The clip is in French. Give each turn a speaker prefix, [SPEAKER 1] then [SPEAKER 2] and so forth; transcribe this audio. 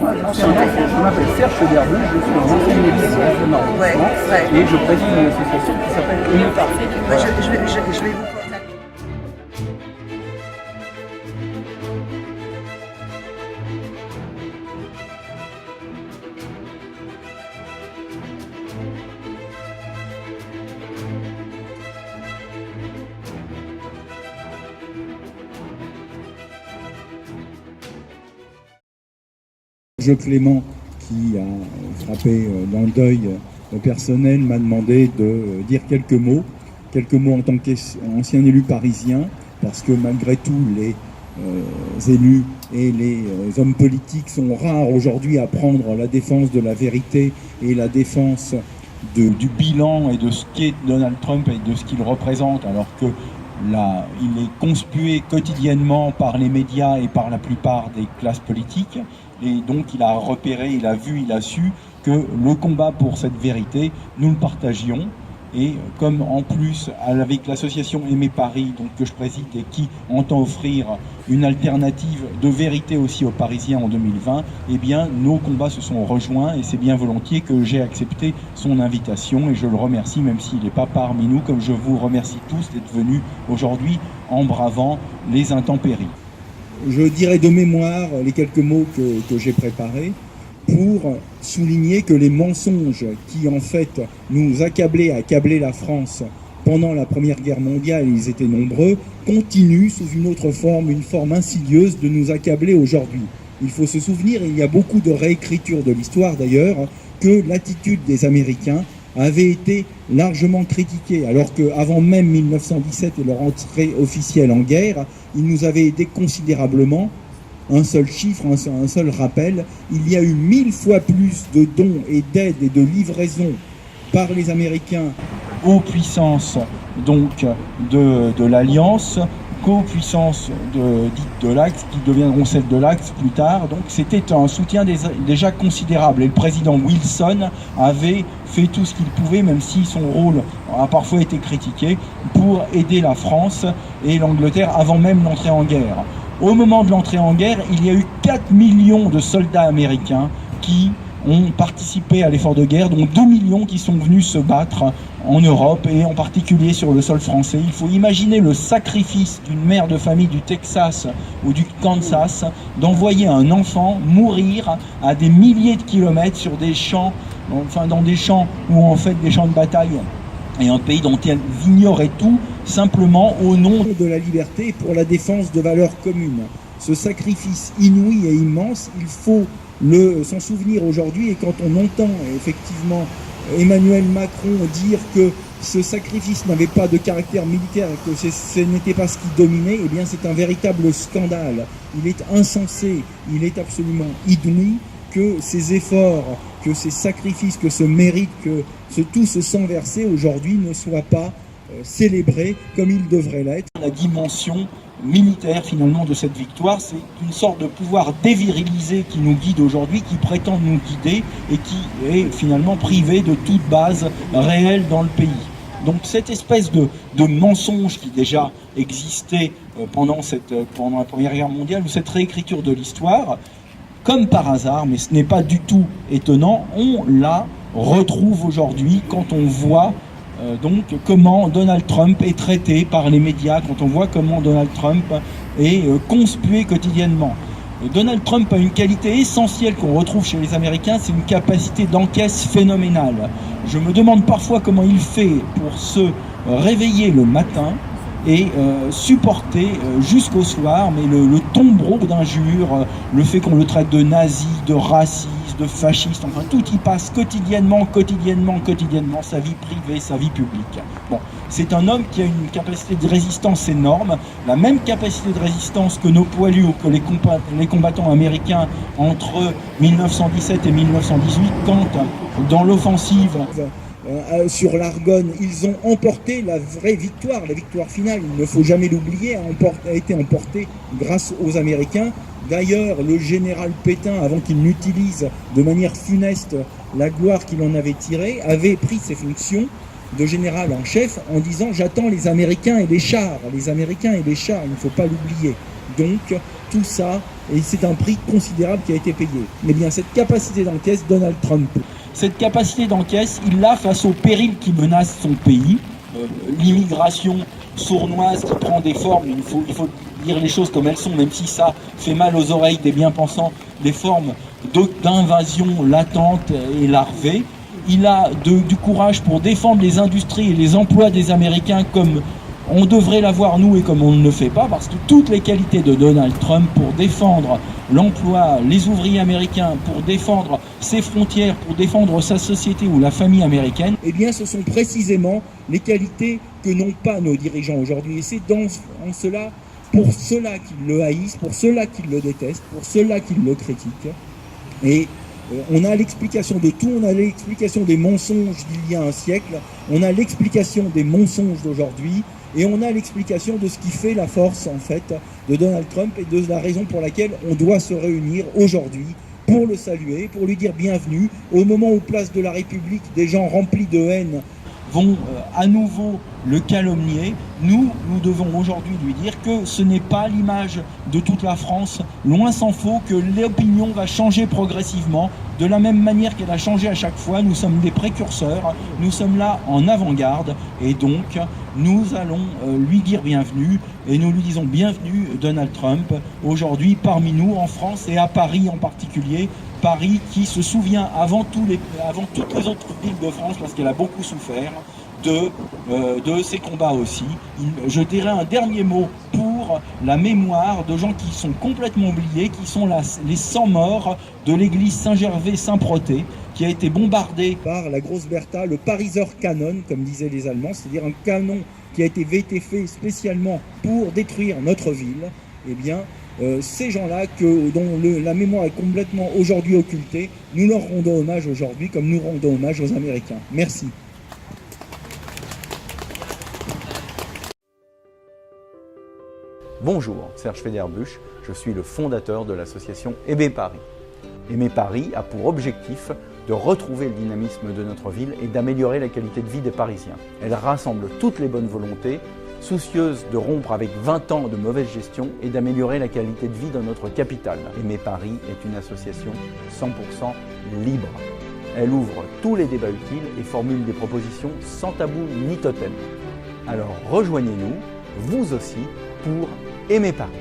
[SPEAKER 1] Je m'appelle Serge Chederbeux, je suis un ancien médecin régional en France et je préside une association qui s'appelle Unita.
[SPEAKER 2] Je vais vous contacter.
[SPEAKER 3] Clément, qui a frappé dans le deuil personnel, m'a demandé de dire quelques mots en tant qu'ancien élu parisien, parce que malgré tout, les élus et les hommes politiques sont rares aujourd'hui à prendre la défense de la vérité et la défense du bilan et de ce qu'est Donald Trump et de ce qu'il représente, alors que là, il est conspué quotidiennement par les médias et par la plupart des classes politiques. Et donc il a repéré, il a vu, il a su que le combat pour cette vérité, nous le partagions. Et comme en plus, avec l'association Aimer Paris, donc, que je préside et qui entend offrir une alternative de vérité aussi aux Parisiens en 2020, eh bien nos combats se sont rejoints et c'est bien volontiers que j'ai accepté son invitation et je le remercie même s'il n'est pas parmi nous, comme je vous remercie tous d'être venus aujourd'hui en bravant les intempéries. Je dirais de mémoire les quelques mots que j'ai préparés pour souligner que les mensonges qui en fait nous accablaient la France pendant la Première Guerre mondiale, ils étaient nombreux, continuent sous une autre forme, une forme insidieuse de nous accabler aujourd'hui. Il faut se souvenir, et il y a beaucoup de réécritures de l'histoire d'ailleurs, que l'attitude des Américains avait été largement critiquée, alors qu'avant même 1917 et leur entrée officielle en guerre, ils nous avaient aidés considérablement. Un seul chiffre, un seul rappel, il y a eu 1000 fois plus de dons et d'aides et de livraisons par les Américains aux puissances donc de l'Alliance qu'aux puissances dites de l'Axe, qui deviendront celles de l'Axe plus tard. Donc c'était un soutien déjà considérable. Et le président Wilson avait fait tout ce qu'il pouvait, même si son rôle a parfois été critiqué, pour aider la France et l'Angleterre avant même l'entrée en guerre. Au moment de l'entrée en guerre, il y a eu 4 millions de soldats américains qui ont participé à l'effort de guerre, dont 2 millions qui sont venus se battre en Europe et en particulier sur le sol français. Il faut imaginer le sacrifice d'une mère de famille du Texas ou du Kansas d'envoyer un enfant mourir à des milliers de kilomètres sur des champs, enfin dans des champs où en fait des champs de bataille, et un pays dont ils ignoraient tout, simplement au nom de la liberté et pour la défense de valeurs communes. Ce sacrifice inouï et immense, il faut s'en souvenir aujourd'hui, et quand on entend effectivement Emmanuel Macron dire que ce sacrifice n'avait pas de caractère militaire et que ce n'était pas ce qui dominait, eh bien c'est un véritable scandale. Il est insensé, il est absolument inouï que ces efforts, que ces sacrifices, que ce mérite, que tout ce sang versé aujourd'hui ne soit pas célébré comme il devrait l'être. La dimension militaire finalement de cette victoire, c'est une sorte de pouvoir dévirilisé qui nous guide aujourd'hui, qui prétend nous guider et qui est finalement privé de toute base réelle dans le pays. Donc cette espèce de mensonge qui déjà existait pendant la Première Guerre mondiale, ou cette réécriture de l'histoire, comme par hasard, mais ce n'est pas du tout étonnant, on la retrouve aujourd'hui quand on voit donc comment Donald Trump est traité par les médias, quand on voit comment Donald Trump est conspué quotidiennement. Donald Trump a une qualité essentielle qu'on retrouve chez les Américains, c'est une capacité d'encaisse phénoménale. Je me demande parfois comment il fait pour se réveiller le matin et supporter jusqu'au soir, mais le tombereau d'injures, le fait qu'on le traite de nazi, de raciste, de fasciste, enfin tout y passe quotidiennement, sa vie privée, sa vie publique. Bon, c'est un homme qui a une capacité de résistance énorme, la même capacité de résistance que nos poilus ou que les combattants américains entre 1917 et 1918, quand dans l'offensive sur l'Argonne, ils ont emporté la vraie victoire, la victoire finale, il ne faut jamais l'oublier, a été emportée grâce aux Américains. D'ailleurs, le général Pétain, avant qu'il n'utilise de manière funeste la gloire qu'il en avait tirée, avait pris ses fonctions de général en chef en disant « J'attends les Américains et les chars ». Les Américains et les chars, il ne faut pas l'oublier. Donc, tout ça, et c'est un prix considérable qui a été payé. Eh bien, cette capacité d'encaisse, Donald Trump. Cette capacité d'encaisse, il l'a face aux périls qui menacent son pays. L'immigration sournoise qui prend des formes, il faut dire les choses comme elles sont, même si ça fait mal aux oreilles des bien-pensants, des formes d'invasion latente et larvée. Il a du courage pour défendre les industries et les emplois des Américains comme on devrait l'avoir nous et comme on ne le fait pas, parce que toutes les qualités de Donald Trump pour défendre l'emploi, les ouvriers américains, pour défendre ses frontières, pour défendre sa société ou la famille américaine, eh bien ce sont précisément les qualités que n'ont pas nos dirigeants aujourd'hui. Et c'est en cela, pour cela qu'ils le haïssent, pour cela qu'ils le détestent, pour cela qu'ils le critiquent. Et on a l'explication de tout, on a l'explication des mensonges d'il y a un siècle, on a l'explication des mensonges d'aujourd'hui, et on a l'explication de ce qui fait la force, en fait, de Donald Trump et de la raison pour laquelle on doit se réunir aujourd'hui pour le saluer, pour lui dire bienvenue, au moment où, place de la République, des gens remplis de haine vont à nouveau le calomnier. Nous devons aujourd'hui lui dire que ce n'est pas l'image de toute la France. Loin s'en faut, que l'opinion va changer progressivement, de la même manière qu'elle a changé à chaque fois. Nous sommes des précurseurs, nous sommes là en avant-garde, et donc nous allons lui dire bienvenue, et nous lui disons bienvenue Donald Trump, aujourd'hui parmi nous en France et à Paris en particulier. Paris qui se souvient avant toutes les autres villes de France, parce qu'elle a beaucoup souffert de ces combats aussi. Je dirais un dernier mot pour la mémoire de gens qui sont complètement oubliés, qui sont les 100 morts de l'église Saint-Gervais-Saint-Protais, qui a été bombardée par la grosse Bertha, le Pariser Canon, comme disaient les Allemands, c'est-à-dire un canon qui a été fait spécialement pour détruire notre ville. Eh bien, ces gens-là, dont la mémoire est complètement aujourd'hui occultée, nous leur rendons hommage aujourd'hui comme nous rendons hommage aux Américains. Merci.
[SPEAKER 4] Bonjour, Serge Federbusch, je suis le fondateur de l'association Aimer Paris. Aimer Paris a pour objectif de retrouver le dynamisme de notre ville et d'améliorer la qualité de vie des Parisiens. Elle rassemble toutes les bonnes volontés, soucieuse de rompre avec 20 ans de mauvaise gestion et d'améliorer la qualité de vie dans notre capitale. Aimer Paris est une association 100% libre. Elle ouvre tous les débats utiles et formule des propositions sans tabou ni totem. Alors rejoignez-nous, vous aussi, pour Aimer Paris.